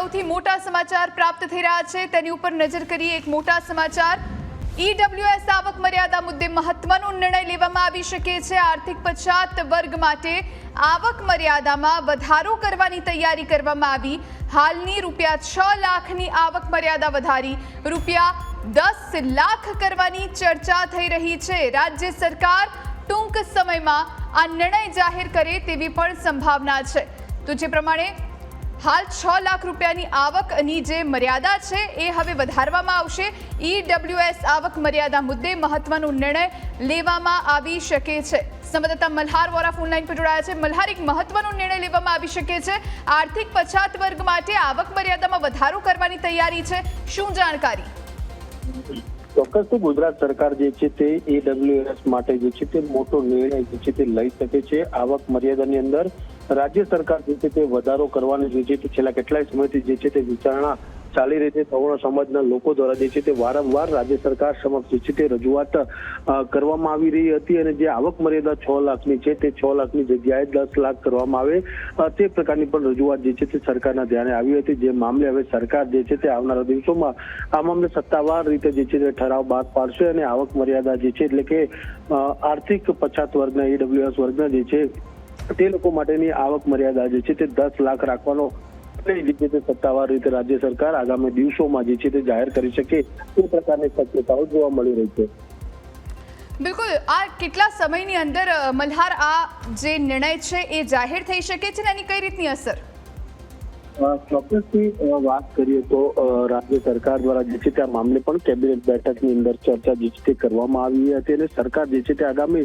સૌથી મોટા સમાચાર પ્રાપ્ત થઈ રહ્યા છે તેની ઉપર નજર કરીએ। એક મોટા સમાચાર, ઈડબ્લ્યુએસ આવક મર્યાદા મુદ્દે મહત્વનો નિર્ણય લેવામાં આવી શકે છે। આર્થિક પછાત વર્ગ માટે આવક મર્યાદામાં વધારો કરવાની તૈયારી કરવામાં આવી। હાલની ₹6 લાખની આવક મર્યાદા વધારી ₹10 લાખ કરવાની ચર્ચા થઈ રહી છે। રાજ્ય સરકાર ટૂંક સમયમાં આ નિર્ણય જાહેર કરે તેવી પણ સંભાવના છે। તો જે પ્રમાણે હાલ ₹6 લાખ ની આવકની જે મર્યાદા છે એ હવે વધારવામાં આવશે। ઈડબ્લ્યુએસ આવક મર્યાદા મુદ્દે મહત્વનો નિર્ણય લેવામાં આવી શકે છે। સંવાદદાતા મલ્હાર વોરા ફોન લાઈન પર જોડાયા છે। મલ્હાર, એક મહત્વનો નિર્ણય લેવામાં આવી શકે છે। આર્થિક પછાત વર્ગ માટે આવક મર્યાદામાં વધારો કરવાની તૈયારી છે, શું જાણકારી? ચોક્કસથી ગુજરાત સરકાર જે છે તે ઈડબ્લ્યુએસ માટે જે છે તે મોટો નિર્ણય જે છે તે લઈ શકે છે। આવક મર્યાદાની અંદર રાજ્ય સરકાર જે છે તે વધારો કરવાની જે છે તે છેલ્લા કેટલાય સમયથી જે છે તે વિચારણા ચાલી રહી છે। સવર્ણ સમાજના લોકો દ્વારા જે છે તે વારંવાર રાજ્ય સરકાર સમક્ષ જે છે તે રજૂઆત કરવામાં આવી રહી હતી અને જે આવક મર્યાદા 6 લાખની છે તે 6 લાખની જગ્યાએ 10 લાખ કરવામાં આવે તે પ્રકારની પણ રજૂઆત જે છે તે સરકારના ધ્યાને આવી હતી। જે મામલે હવે સરકાર જે છે તે આવનારા દિવસોમાં આ મામલે સત્તાવાર રીતે જે છે તે ઠરાવ બહાર પાડશે અને આવક મર્યાદા જે છે એટલે કે આર્થિક પછાત વર્ગના ઈડબ્લ્યુએસ વર્ગના જે છે તે લોકો માટેની આવક મર્યાદા જે છે તે 10 લાખ રાખવાનો સત્તાવાર રીતે રાજ્ય સરકાર આગામી દિવસોમાં જે છે તે જાહેર કરી શકે તે પ્રકારની શક્યતાઓ જોવા મળી રહી છે। બિલકુલ, આ કેટલા સમયની અંદર મલ્હાર આ જે નિર્ણય છે એ જાહેર થઈ શકે છે અને એની કઈ રીતની અસર? ચોક્કસથી વાત કરીએ તો રાજ્ય સરકાર દ્વારા જે છે તે આ મામલે પણ કેબિનેટ બેઠકની અંદર ચર્ચા જે છે તે કરવામાં આવી હતી અને સરકાર જે છે તે આગામી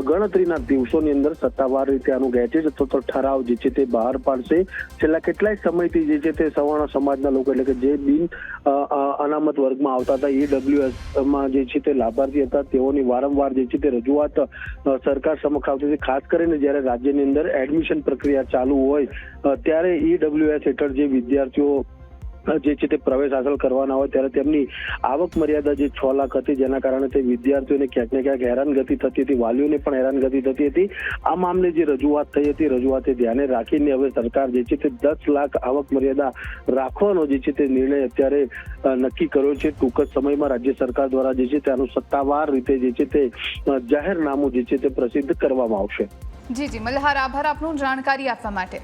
ગણતરીના દિવસોની અંદર સત્તાવાર રીતે આનું ગેજેટ અથવા તો ઠરાવ જે છે તે બહાર પાડશે। છેલ્લા કેટલાય સમયથી જે છે તે સવર્ણ સમાજના લોકો એટલે કે જે બિન અનામત વર્ગમાં આવતા હતા, ઈડબ્લ્યુએસમાં જે છે તે લાભાર્થી હતા, તેઓની વારંવાર જે છે તે રજૂઆત સરકાર સમક્ષ આવતી હતી। ખાસ કરીને જ્યારે રાજ્યની અંદર એડમિશન પ્રક્રિયા ચાલુ હોય ત્યારે ઈડબ્લ્યુએસ હેઠળ જે વિદ્યાર્થીઓ જે છે તે પ્રવેશ હાંસલ કરવાના હોય ત્યારે તેમની આવક મર્યાદા જે 6 લાખ હતી, જેના કારણે તે વિદ્યાર્થીઓને ક્યાંક ને ક્યાંક હેરાનગતિ થતી હતી, વાલીઓને પણ હેરાનગતિ થતી હતી। આ મામલે જે રજૂઆત થઈ હતી, રજૂઆતે ધ્યાને રાખીને હવે સરકાર જે છે તે 10 લાખ આવક મર્યાદા રાખવાનો જે છે તે નિર્ણય અત્યારે નક્કી કર્યો છે। ટૂંક જ સમયમાં રાજ્ય સરકાર દ્વારા જે છે તેનું સત્તાવાર રીતે જે છે તે જાહેરનામું જે છે તે પ્રસિદ્ધ કરવામાં આવશે। જી મલ્હાર, આભાર આપનું જાણકારી આપવા માટે।